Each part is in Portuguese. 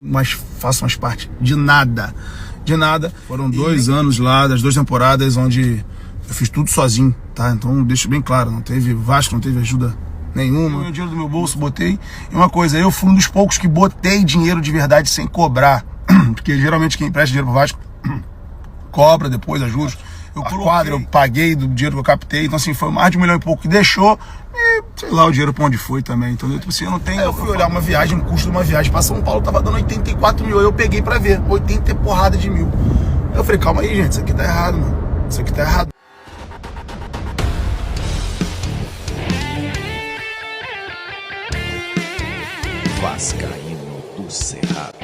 Mas faço mais parte de nada. De nada. Foram 2 anos lá, das 2 temporadas, onde eu fiz tudo sozinho, tá? Então deixo bem claro, não teve Vasco, não teve ajuda nenhuma. O dinheiro do meu bolso botei. E uma coisa, eu fui um dos poucos que botei dinheiro de verdade sem cobrar. Porque geralmente quem empresta dinheiro pro Vasco cobra depois, a juros. A quadra eu paguei do dinheiro que eu captei. Então assim, foi mais de 1 milhão e pouco que deixou. E sei lá o dinheiro pra onde foi também. Então tipo assim, eu não tenho... Eu fui olhar uma viagem, o custo de uma viagem pra São Paulo tava dando 84 mil. Eu peguei pra ver, 80 e porrada de mil. Eu falei, calma aí, gente, isso aqui tá errado, mano. Isso aqui tá errado. Vascaíno do Cerrado.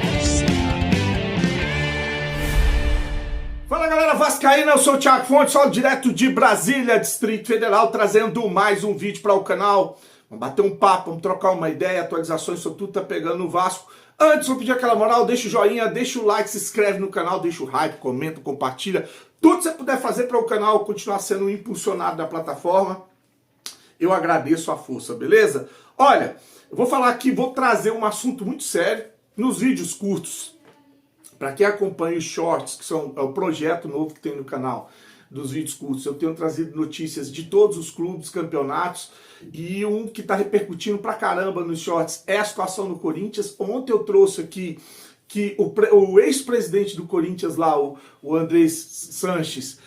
Fala galera vascaína, eu sou o Thiago Fontes, falo direto de Brasília, Distrito Federal, trazendo mais um vídeo para o canal. Vamos bater um papo, vamos trocar uma ideia, atualizações sobre tudo que tá pegando no Vasco. Antes, vou pedir aquela moral, deixa o joinha, deixa o like, se inscreve no canal, deixa o hype, comenta, compartilha. Tudo que você puder fazer para o canal continuar sendo impulsionado na plataforma, eu agradeço a força, beleza? Olha, eu vou falar aqui, vou trazer um assunto muito sério nos vídeos curtos. Para quem acompanha os shorts, que são o projeto novo que tem no canal dos vídeos curtos, eu tenho trazido notícias de todos os clubes, campeonatos, e um que está repercutindo pra caramba nos shorts é a situação no Corinthians. Ontem eu trouxe aqui que o ex-presidente do Corinthians lá, o Andrés Sanches,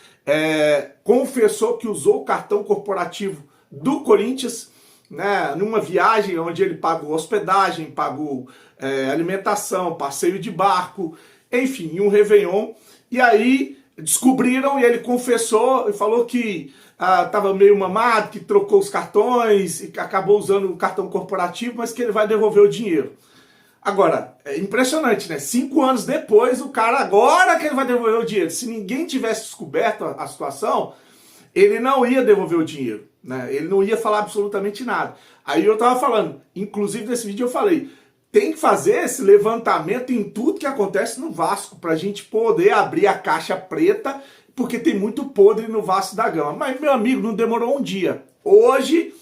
confessou que usou o cartão corporativo do Corinthians, né, numa viagem onde ele pagou hospedagem, pagou alimentação, passeio de barco, enfim, em um Réveillon. E aí descobriram e ele confessou e falou que estava meio mamado, que trocou os cartões e acabou usando o cartão corporativo, mas que ele vai devolver o dinheiro. Agora, é impressionante, né? 5 anos depois, o cara, agora que ele vai devolver o dinheiro. Se ninguém tivesse descoberto a situação, ele não ia devolver o dinheiro, né? Ele não ia falar absolutamente nada. Aí eu tava falando, inclusive nesse vídeo eu falei, tem que fazer esse levantamento em tudo que acontece no Vasco, pra gente poder abrir a caixa preta, porque tem muito podre no Vasco da Gama. Mas, meu amigo, não demorou um dia. Hoje,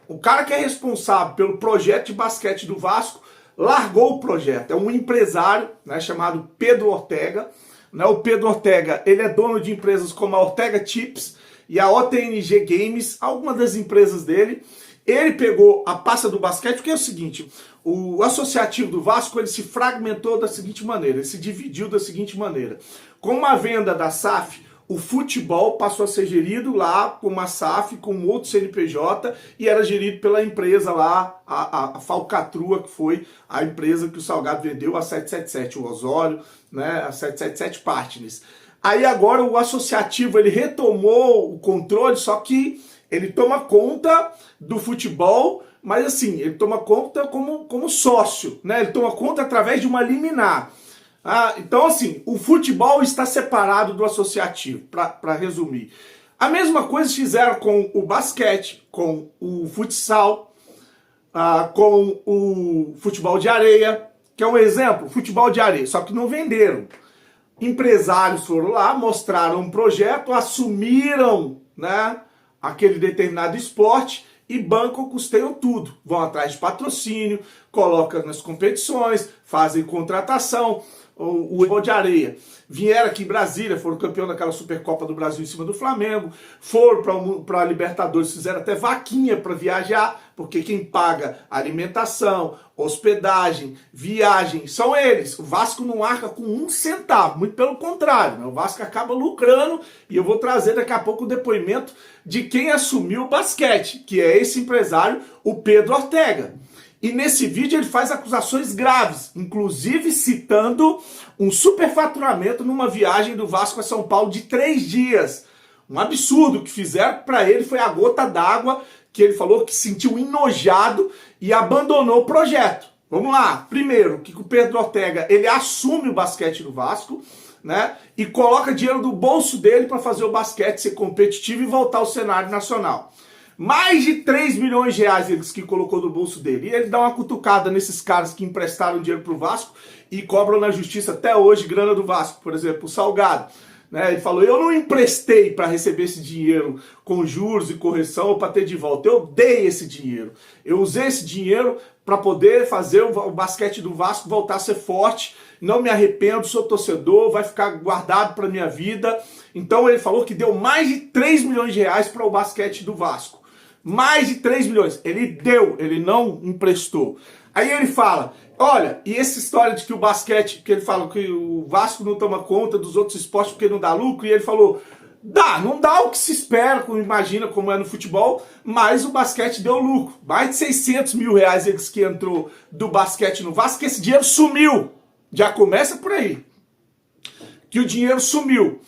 o cara que é responsável pelo projeto de basquete do Vasco largou o projeto. É um empresário, né, chamado Pedro Ortega. Né? O Pedro Ortega, ele é dono de empresas como a Ortega Chips e a OTNG Games, algumas das empresas dele. Ele pegou a pasta do basquete, porque é o seguinte, o associativo do Vasco, ele se fragmentou da seguinte maneira, ele se dividiu da seguinte maneira. Com a venda da SAF, o futebol passou a ser gerido lá com uma SAF, com outro CNPJ, e era gerido pela empresa lá, a Falcatrua, que foi a empresa que o Salgado vendeu a 777, o Osório, né, a 777 Partners. Aí agora o associativo, ele retomou o controle, só que ele toma conta do futebol, mas assim, ele toma conta como sócio, né? Ele toma conta através de uma liminar. Então assim, o futebol está separado do associativo, para resumir. A mesma coisa fizeram com o basquete, com o futsal, com o futebol de areia, que é um exemplo, futebol de areia, só que não venderam. Empresários foram lá, mostraram um projeto, assumiram, né, aquele determinado esporte e bancam, custeiam tudo. Vão atrás de patrocínio, colocam nas competições, fazem contratação. O futebol de areia vieram aqui em Brasília, foram campeão daquela Supercopa do Brasil em cima do Flamengo, foram para a Libertadores, fizeram até vaquinha para viajar, porque quem paga alimentação, hospedagem, viagem, são eles. O Vasco não arca com 1 centavo, muito pelo contrário, né? O Vasco acaba lucrando, e eu vou trazer daqui a pouco o depoimento de quem assumiu o basquete, que é esse empresário, o Pedro Ortega. E nesse vídeo ele faz acusações graves, inclusive citando um superfaturamento numa viagem do Vasco a São Paulo de 3 dias. Um absurdo que fizeram para ele, foi a gota d'água que ele falou que se sentiu enojado e abandonou o projeto. Vamos lá, primeiro, que o Pedro Ortega, ele assume o basquete do Vasco, né, e coloca dinheiro do bolso dele para fazer o basquete ser competitivo e voltar ao cenário nacional. Mais de 3 milhões de reais eles que colocou no bolso dele. E ele dá uma cutucada nesses caras que emprestaram dinheiro pro Vasco e cobram na justiça até hoje grana do Vasco, por exemplo, o Salgado. Né? Ele falou, eu não emprestei para receber esse dinheiro com juros e correção ou para ter de volta. Eu dei esse dinheiro. Eu usei esse dinheiro para poder fazer o basquete do Vasco voltar a ser forte. Não me arrependo, sou torcedor, vai ficar guardado para minha vida. Então ele falou que deu mais de 3 milhões de reais para o basquete do Vasco. Mais de 3 milhões. Ele deu, ele não emprestou. Aí ele fala, olha, e essa história de que o basquete, que ele fala que o Vasco não toma conta dos outros esportes porque não dá lucro, e ele falou, não dá o que se espera, imagina como é no futebol, mas o basquete deu lucro. Mais de 600 mil reais eles que entrou do basquete no Vasco, que esse dinheiro sumiu. Já começa por aí. Que o dinheiro sumiu.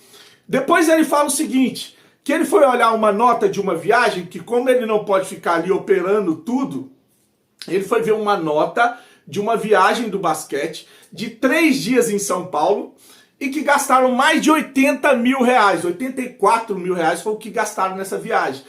Depois ele fala o seguinte, que ele foi olhar uma nota de uma viagem, que como ele não pode ficar ali operando tudo, ele foi ver uma nota de uma viagem do basquete de 3 dias em São Paulo e que gastaram mais de 80 mil reais, 84 mil reais foi o que gastaram nessa viagem.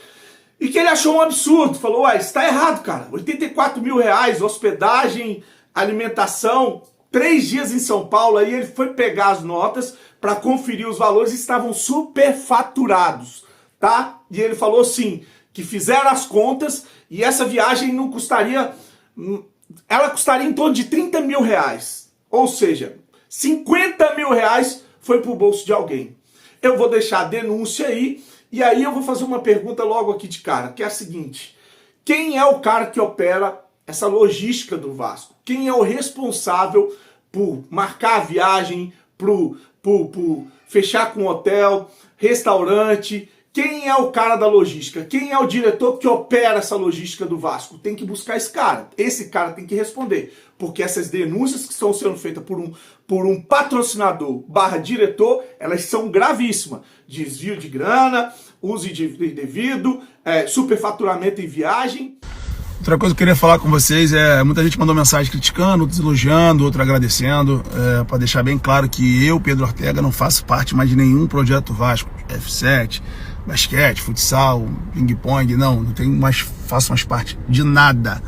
E que ele achou um absurdo, falou, ué, isso tá errado, cara, 84 mil reais, hospedagem, alimentação, 3 dias em São Paulo. Aí ele foi pegar as notas para conferir os valores e estavam superfaturados, tá? E ele falou assim, que fizeram as contas e essa viagem não custaria, ela custaria em torno de 30 mil reais. Ou seja, 50 mil reais foi pro bolso de alguém. Eu vou deixar a denúncia aí e aí eu vou fazer uma pergunta logo aqui de cara, que é a seguinte, quem é o cara que opera essa logística do Vasco? Quem é o responsável por marcar a viagem, por fechar com hotel, restaurante? Quem é o cara da logística? Quem é o diretor que opera essa logística do Vasco? Tem que buscar esse cara. Esse cara tem que responder. Porque essas denúncias que estão sendo feitas por um patrocinador / diretor, elas são gravíssimas. Desvio de grana, uso indevido, superfaturamento em viagem. Outra coisa que eu queria falar com vocês é, muita gente mandou mensagem criticando, outros elogiando, outros agradecendo, para deixar bem claro que eu, Pedro Ortega, não faço parte mais de nenhum projeto Vasco, F7, basquete, futsal, ping-pong, não tenho mais, faço mais parte de nada,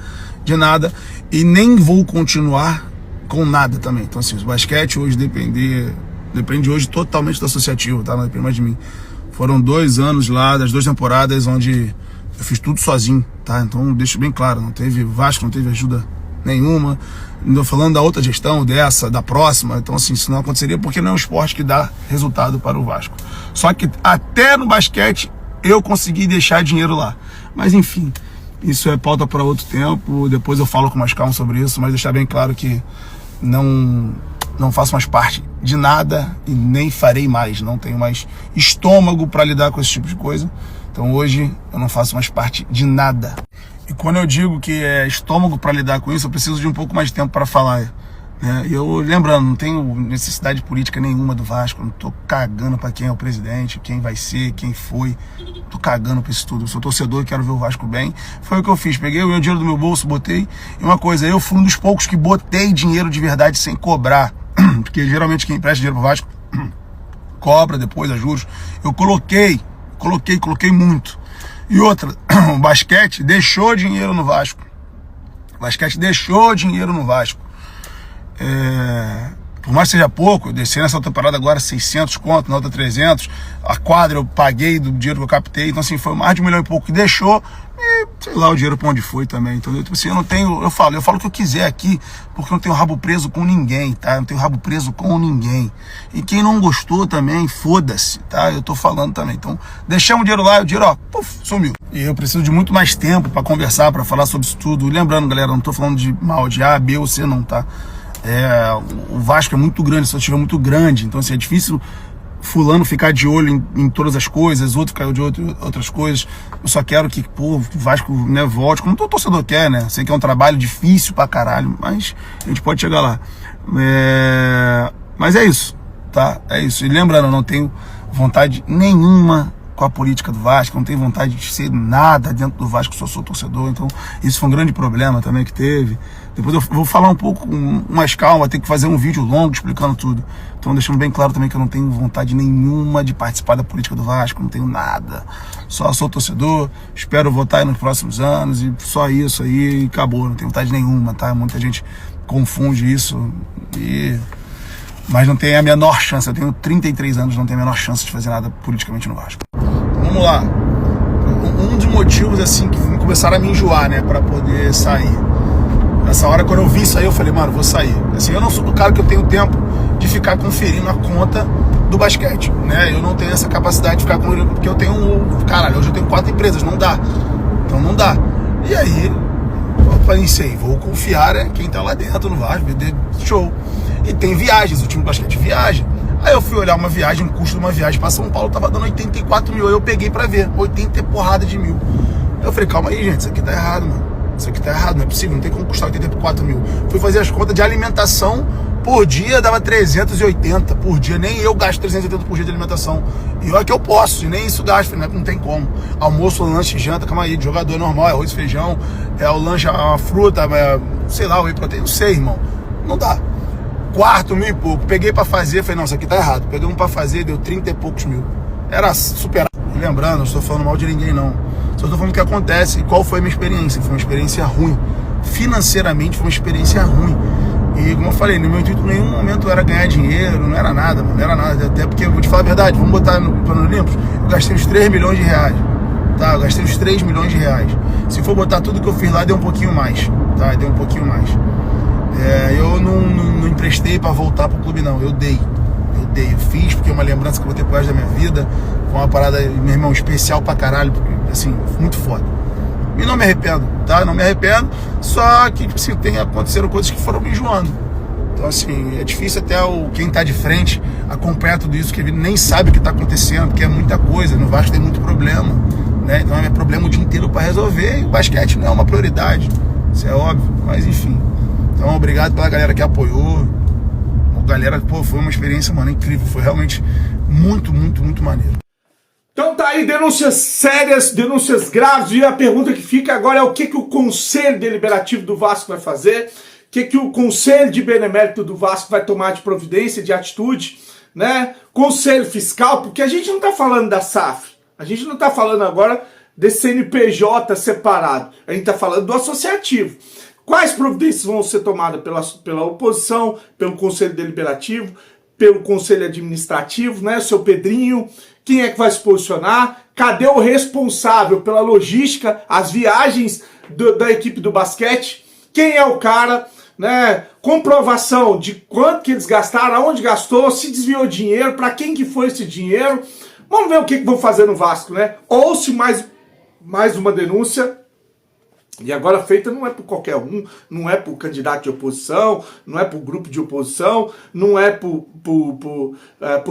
e nem vou continuar com nada também. Então assim, o basquete hoje depende hoje totalmente do associativo, tá? Não depende mais de mim. Foram 2 anos lá, das 2 temporadas onde eu fiz tudo sozinho, tá? Então deixo bem claro, não teve Vasco, não teve ajuda nenhuma. Ainda falando da outra gestão, da próxima, então assim, isso não aconteceria porque não é um esporte que dá resultado para o Vasco. Só que até no basquete eu consegui deixar dinheiro lá. Mas enfim, isso é pauta para outro tempo, depois eu falo com mais calma sobre isso, mas deixar bem claro que não faço mais parte de nada e nem farei mais, não tenho mais estômago para lidar com esse tipo de coisa. Então hoje eu não faço mais parte de nada. E quando eu digo que é estômago para lidar com isso, eu preciso de um pouco mais de tempo para falar. Né? E eu, lembrando, não tenho necessidade política nenhuma do Vasco, não tô cagando para quem é o presidente, quem vai ser, quem foi. Tô cagando para isso tudo. Eu sou torcedor, quero ver o Vasco bem. Foi o que eu fiz, peguei o meu dinheiro do meu bolso, botei. E uma coisa, eu fui um dos poucos que botei dinheiro de verdade sem cobrar. Porque geralmente quem empresta dinheiro pro Vasco cobra depois a juros. Eu coloquei muito. E outra, o basquete deixou dinheiro no Vasco. Por mais que seja pouco, eu desci nessa temporada agora 600 conto, na outra 300. A quadra eu paguei do dinheiro que eu captei. Então assim, foi mais de 1 milhão e pouco que deixou. E sei lá o dinheiro pra onde foi também. Então tipo assim, eu falo o que eu quiser aqui, porque eu não tenho rabo preso com ninguém, tá? Eu não tenho rabo preso com ninguém. E quem não gostou também, foda-se, tá? Eu tô falando também. Então, deixamos o dinheiro lá e o dinheiro, ó, puf, sumiu. E eu preciso de muito mais tempo pra conversar, pra falar sobre isso tudo. E lembrando, galera, não tô falando de mal de A, B ou C não, tá? O Vasco é muito grande, se eu estiver muito grande, então assim, é difícil fulano ficar de olho em todas as coisas, outro caiu de outras coisas. Eu só quero que o Vasco, né, volte, como todo torcedor quer, né? Sei que é um trabalho difícil pra caralho, mas a gente pode chegar lá. Mas é isso, tá? É isso. E lembrando, eu não tenho vontade nenhuma com a política do Vasco, não tenho vontade de ser nada dentro do Vasco, sou torcedor, então isso foi um grande problema também que teve. Depois eu vou falar um pouco com mais calma, ter que fazer um vídeo longo explicando tudo. Então deixando bem claro também que eu não tenho vontade nenhuma de participar da política do Vasco, não tenho nada. Só sou torcedor, espero votar nos próximos anos e só isso aí, acabou, não tenho vontade nenhuma, tá? Muita gente confunde isso, mas não tem a menor chance, eu tenho 33 anos, não tenho a menor chance de fazer nada politicamente no Vasco. Então, vamos lá. Um dos motivos assim que começaram a me enjoar, né, para poder sair. Nessa hora, quando eu vi isso aí, eu falei, mano, vou sair. Assim, eu não sou do cara que eu tenho tempo de ficar conferindo a conta do basquete, né? Eu não tenho essa capacidade de ficar conferindo, porque eu tenho, caralho, hoje eu tenho 4 empresas, não dá. Então não dá. E aí, eu pensei, vou confiar quem tá lá dentro no Vasco, show. E tem viagens, o time do basquete viaja. Aí eu fui olhar uma viagem, o custo de uma viagem para São Paulo tava dando 84 mil. Aí eu peguei pra ver, 80 e porrada de mil. Aí eu falei, calma aí, gente, isso aqui tá errado, mano. Isso aqui tá errado, não é possível, não tem como custar 84 mil. Fui fazer as contas de alimentação, por dia dava 380 por dia. Nem eu gasto 380 por dia de alimentação. E olha que eu posso, e nem isso gasto, né? Não tem como. Almoço, lanche, janta, calma aí, de jogador normal, é arroz, feijão, é o lanche, a fruta, sei lá, o whey protein, não sei, irmão. Não dá. Quarto, 1.000 e pouco. Peguei pra fazer, falei, não, isso aqui tá errado. Peguei um pra fazer, deu 30 e poucos mil. Era superado. Lembrando, não estou falando mal de ninguém, não. Só estou falando o que acontece e qual foi a minha experiência. Foi uma experiência ruim. Financeiramente foi uma experiência ruim. E como eu falei, no meu intuito, em nenhum momento era ganhar dinheiro, não era nada, mano, não era nada. Até porque, eu vou te falar a verdade, vamos botar no plano limpo, eu gastei uns 3 milhões de reais. Tá, eu gastei uns 3 milhões de reais. Se for botar tudo que eu fiz lá, deu um pouquinho mais. Tá, deu um pouquinho mais. Eu não emprestei pra voltar pro clube, não. Eu dei. Eu fiz porque é uma lembrança que eu vou ter pro resto da minha vida. Foi uma parada, meu irmão, especial pra caralho. Porque, assim, muito foda. E não me arrependo, tá? Não me arrependo. Só que, tipo assim, aconteceram coisas que foram me enjoando. Então, assim, é difícil até quem tá de frente acompanhar tudo isso, que ele nem sabe o que tá acontecendo, porque é muita coisa. No Vasco tem muito problema, né? Então é problema o dia inteiro pra resolver. E o basquete não é uma prioridade. Isso é óbvio, mas enfim. Então, obrigado pela galera que apoiou. Galera, pô, foi uma experiência, mano, incrível. Foi realmente muito, muito, muito maneiro. Então tá aí, denúncias sérias, denúncias graves. E a pergunta que fica agora é o que o Conselho Deliberativo do Vasco vai fazer? O que o Conselho de Benemérito do Vasco vai tomar de providência, de atitude, né? Conselho Fiscal, porque a gente não tá falando da SAF. A gente não tá falando agora desse CNPJ separado. A gente tá falando do associativo. Quais providências vão ser tomadas pela oposição, pelo Conselho Deliberativo, pelo Conselho Administrativo, né? Seu Pedrinho, quem é que vai se posicionar? Cadê o responsável pela logística, as viagens da equipe do basquete? Quem é o cara, né? Comprovação de quanto que eles gastaram, aonde gastou, se desviou dinheiro, para quem que foi esse dinheiro. Vamos ver o que vão fazer no Vasco, né? Ou se mais uma denúncia. E agora feita não é por qualquer um, não é por candidato de oposição, não é por grupo de oposição, não é por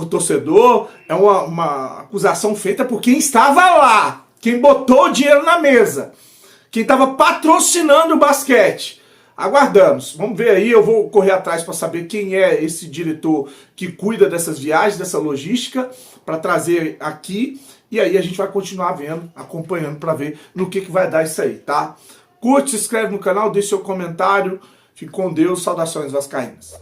torcedor, é uma acusação feita por quem estava lá, quem botou o dinheiro na mesa, quem estava patrocinando o basquete. Aguardamos, vamos ver aí, eu vou correr atrás para saber quem é esse diretor que cuida dessas viagens, dessa logística, para trazer aqui, e aí a gente vai continuar vendo, acompanhando para ver no que vai dar isso aí, tá? Curte, se inscreve no canal, deixe seu comentário. Fique com Deus. Saudações vascaínas.